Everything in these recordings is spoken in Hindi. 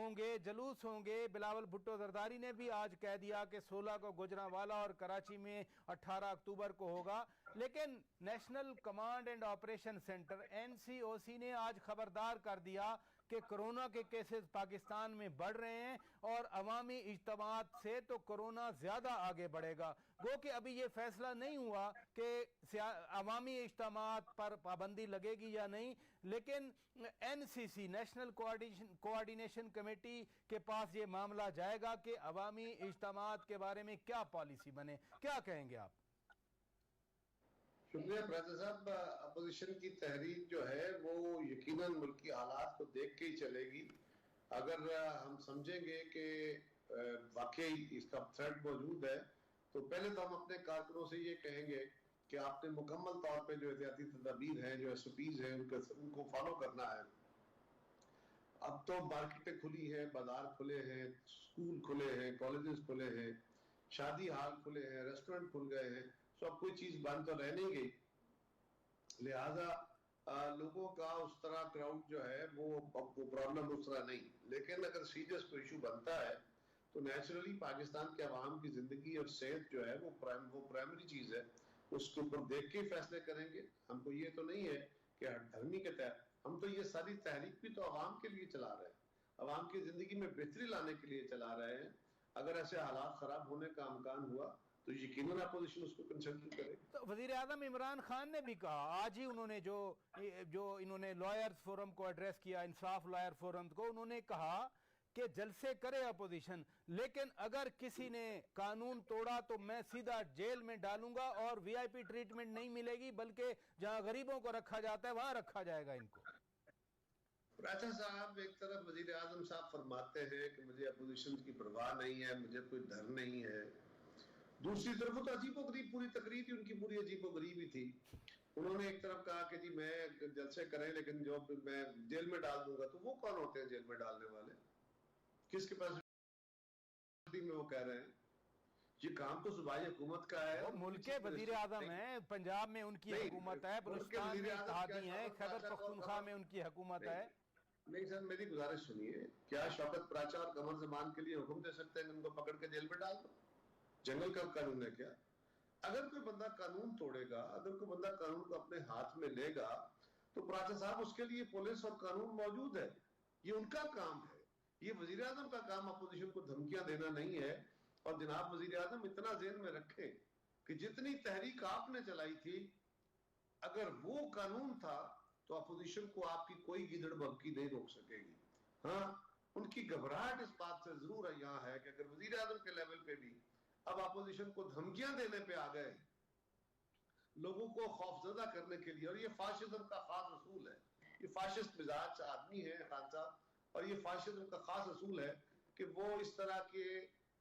होंगे, जुलूस होंगे। बिलावल भुट्टो जरदारी ने भी आज कह दिया कि 16 को गुजरांवाला और कराची में 18 अक्टूबर को होगा। लेकिन national command and operation centre NCOC ने आज खबरदार कर दिया कि कोरोना के केसेस पाकिस्तान में बढ़ रहे हैं और अवामी इज्तिमात से तो कोरोना ज्यादा आगे बढ़ेगा। गो कि अभी ये फैसला नहीं हुआ कि अवामी इज्तिमात पर पाबंदी लगेगी या नहीं, लेकिन NCC नेशनल कोऑर्डिनेशन कमेटी के पास ये मामला जाएगा कि अवामी इज्तिमात के बारे में क्या पॉलिसी बने। क्या कहेंगे आप? शुक्रिया फराज साहब। अपोजिशन की तहरीक जो है वो यकीनन मुल्की हालात को देख के ही चलेगी। अगर हम समझेंगे कि वाकई इसका थ्रेट मौजूद है तो पहले तो हम अपने कारकुनों से ये कहेंगे कि आपने मुकम्मल तौर पे जो एहतियाती तदाबीर हैं, जो SOPs हैं, उनको फॉलो करना है। अब तो मार्केटें खुली हैं, बाजार खुले हैं, स्कूल खुले हैं, कॉलेजेस खुले हैं, शादी हाल खुले हैं, रेस्टोरेंट खुल गए हैं, सब कोई चीज बंद तो रह नहीं गई। लिहाजा लोगों का उस तरह क्राउड जो है वो प्रॉब्लम उस तरह नहीं। लेकिन अगर सीरियस कोई इशू बनता है तो नेचुरली पाकिस्तान के अवाम की जिंदगी और सेहत जो है वो प्राइमरी चीज है, उसके ऊपर देख के फैसले करेंगे। हमको ये तो नहीं है कि हठधर्मी के तहत, हम तो ये सारी तहरीक भी तो अवाम के लिए चला रहे हैं, अवाम की जिंदगी में बेहतरी लाने के लिए चला रहे हैं। अगर ऐसे हालात खराब होने का इम्कान हुआ तो यकीनन अपोजिशन उसको कंसिडर करेगी। तो वजीर आजम इमरान खान ने भी कहा, आज ही उन्होंने जो इन्होंने लॉयर्स फोरम को एड्रेस किया, इंसाफ लॉयर फोरम को, उन्होंने कहा कि जलसे करे अपोजिशन, लेकिन अगर किसी ने कानून तोड़ा तो मैं सीधा जेल में डालूंगा और VIP ट्रीटमेंट नहीं मिलेगी, बल्कि जहां गरीबों को रखा जाता है वहां रखा जाएगा इनको। राजा साहब, एक तरफ वजीर आजम साहब फरमाते हैं कि मुझे अपोजिशन की परवाह नहीं है, मुझे कोई डर नहीं है। दूसरी तरफ तो अजीबोगरीब पूरी तकरीर थी उनकी, पूरी अजीबोगरीब ही थी। उन्होंने एक तरफ कहा कि जी मैं जलसे करें लेकिन जो मैं जेल में डाल दूंगा, तो वो कौन होते हैं जेल में डालने वाले? किसके पास में वो कह रहे हैं? ये काम तो सूबाई हुकूमत का है। वो मुल्क के वजीर आजम है, पंजाब में उनकी हुकूमत है, बलूचिस्तान में इत्तेहादी है, खैबर पख्तूनख्वा में उनकी हुकूमत है। नहीं सर, मेरी गुजारिश सुनिए। क्या शौकत प्राचा और कमर जमान के लिए हुक्म दे सकते हैं कि उनको पकड़ के जेल में डाल दो? जंगल का कानून है क्या? अगर कोई बंदा कानून तोड़ेगा, अगर कोई बंदा कानून को अपने हाथ में लेगा तो प्राचा साहब उसके लिए पुलिस और कानून मौजूद है, ये उनका काम है। ये वजीर आजम का काम अपोजिशन को धमकियां देना नहीं है। और जनाब वजीर आजम इतना ज़हन में रखें कि जितनी तहरीक आपने चलाई थी, अगर वो कानून था तो अपोजिशन को आपकी कोई गिदड़ बग्गी नहीं रोक सकेगी। हाँ, उनकी घबराहट इस बात से जरूर है यहाँ है कि अगर वजीर आजम के लेवल पे भी अब अपोजिशन को धमकियां देने पे आ गए, लोगों को खौफजदा करने के लिए, और ये फाशिज्म का खास असूल है, ये फाशिस्ट मिजाज आदमी है खान साहब, और ये फाशिज्म का खास असूल है कि वो इस तरह के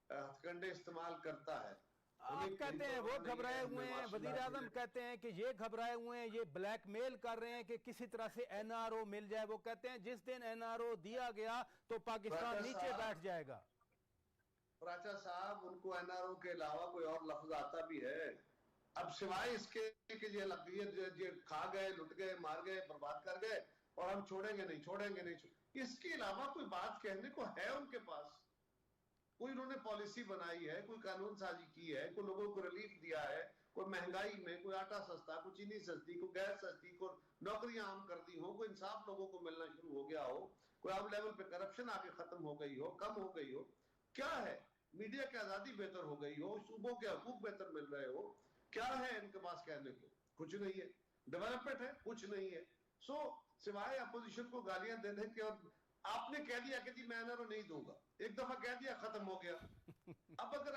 हथकंडे इस्तेमाल करता है। आप कहते हैं वो घबराए हुए हैं, वजीर आजम कहते हैं कि ये घबराए हुए हैं, ये ब्लैकमेल कर रहे हैं कि किसी तरह से NRO मिल जाए। वो कहते हैं जिस दिन NRO दिया गया तो पाकिस्तान नीचे बैठ जाएगा। प्राचा साहब, उनको NRO के अलावा कोई और लफ्ज आता भी है? अब सिवाय इसके कि ये खा गए, लुट गए, मार गए, बर्बाद कर गए और हम छोड़ेंगे नहीं, छोड़ेंगे नहीं, इसके अलावा कोई बात कहने को है उनके पास? कोई उन्होंने पॉलिसी बनाई है, कोई कानून साजी की है, कोई लोगों को रिलीफ दिया है, कोई महंगाई में कोई आटा सस्ता, कोई चीनी सस्ती, कोई गैस सस्ती, कोई नौकरियां आम कर दी हो, कोई इंसाफ लोगों को मिलना शुरू हो गया हो, कोई आम लेवल पे करप्शन आके खत्म हो गई हो, कम हो गई हो? क्या है? मीडिया की आजादी बेहतर हो गई हो, सूबों के हकूक बेहतर मिल रहे हो? क्या है इनके पास कहने को? कुछ नहीं है। डेवलपमेंट है? कुछ नहीं है। सो सिवाय अपोजिशन को गालियां देने के, और आपने कह दिया कि जी मैं NRO नहीं दूंगा, एक दफा कह दिया, खत्म हो गया। अब अगर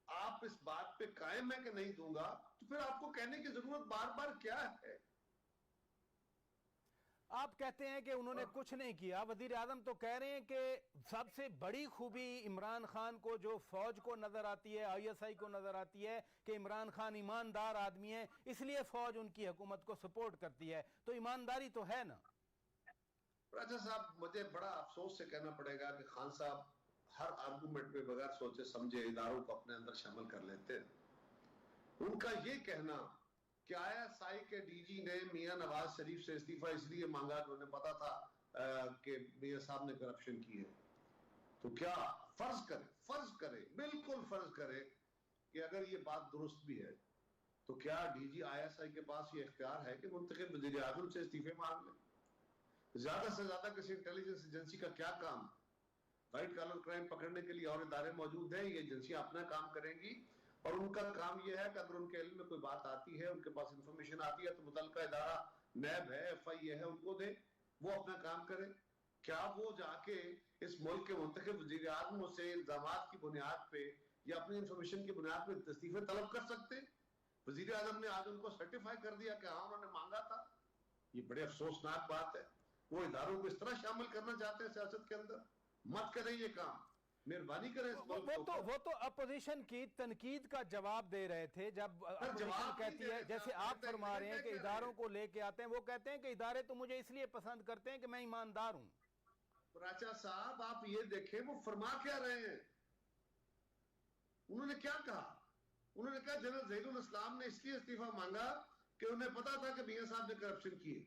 आप इस बात पे कायम है कि नहीं दूंगा, तो फिर आपको कहने की जरूरत बार बार क्या है? आप कहते हैं कि उन्होंने कुछ नहीं किया, वजीर आजम तो कह रहे हैं कि सबसे बड़ी खूबी इमरान खान को जो फौज को नजर आती है, ISI को नजर आती है कि इमरान खान ईमानदार आदमी है, इसलिए फौज उनकी हुकूमत को सपोर्ट करती है। तो ईमानदारी तो है ना? राजा साहब, मुझे बड़ा अफसोस से कहना पड़ेगा कि खान साहब हर आर्गुमेंट में बगैर सोचे समझे इदारों को अपने अंदर शामिल कर लेते हैं। उनका ये कहना कि ISI के DG ने मियां नवाज शरीफ से इस्तीफा इसलिए मांगा कि उन्हें पता था कि मियां साहब ने करप्शन की है, तो क्या फर्ज करे बिल्कुल फर्ज करे कि अगर ये बात दुरुस्त भी है तो क्या डीजी आईएसआई के पास ये इख्तियार है कि मुंतखब वज़ीर आज़म से इस्तीफे मांग लें? ज्यादा से ज्यादा किसी इंटेलिजेंस एजेंसी का क्या काम? व्हाइट कॉलर क्राइम पकड़ने के लिए और इदारे मौजूद हैं, ये एजेंसियां अपना काम करेंगी और उनका काम यह है कि अगर उनके इल्म में कोई बात आती है, उनके पास इंफॉर्मेशन आती है, तो मुतल्लिका इदारा नैब है, एफआईए है, उनको दे, वो अपना काम करे। क्या वो जाके इस मुल्क के मुंतखब वज़ीर आज़म से इल्जामात की बुनियाद पे या अपनी इंफॉर्मेशन की बुनियाद पे इस्तीफे तलब कर सकते? वज़ीर आज़म ने आज उनको सर्टिफाई कर दिया कि हाँ उन्होंने मांगा था। ये बड़े अफसोसनाक बात है। वो इदारों को इस तरह शामिल करना चाहते हैं सियासत के अंदर। मत करें ये काम, मेहरबानी करें इस मुल्क के ऊपर। वो तो अपोजिशन की तनकीद का जवाब दे रहे थे जब अपोजिशन कहती है, जैसे आप फरमा रहे हैं कि इदारों को लेके आते हैं, वो कहते हैं कि इदारे तो मुझे इसलिए पसंद करते हैं कि मैं ईमानदार हूं। राजा साहब आप ये देखें वो फरमा क्या रहे हैं। उन्होंने क्या कहा? उन्होंने कहा जनरल ज़हीरुल इस्लाम ने इसलिए इस्तीफा मांगा कि उन्हें पता था कि मियां साहब ने करप्शन की है।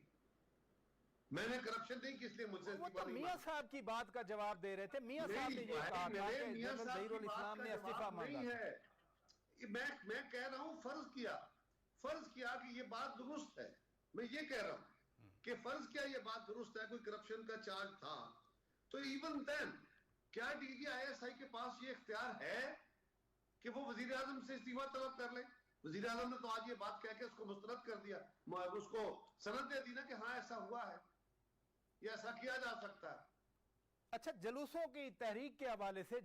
मैंने करप्शन नहीं की इसलिए मुझसे इस्तीफा नहीं मियां साहब की बात का जवाब दे रहे थे। मियां साहब ने ये कहा था कि जनरल ज़हीरुल इस्लाम ने इस्तीफा मांगा है। मैं कह रहा हूं फर्ज किया कि ये बात दुरुस्त है। मैं ये कह रहा हूं कि फर्ज किया ये बात दुरुस्त है, कोई करप्शन का चार्ज था, तो इवन देन क्या डीजी आईएसआई के पास ये इख्तियार है कि वो वजीर आजम से इस्तीफा तलब कर ले? वजीर आजम ने तो आज ये बात कह के उसको मुस्तरद कर दिया, उसको सनद दे दी ना कि हाँ ऐसा हुआ है, ये ऐसा किया जा सकता है। अच्छा, जुलूसों की तहरीक के हवाले से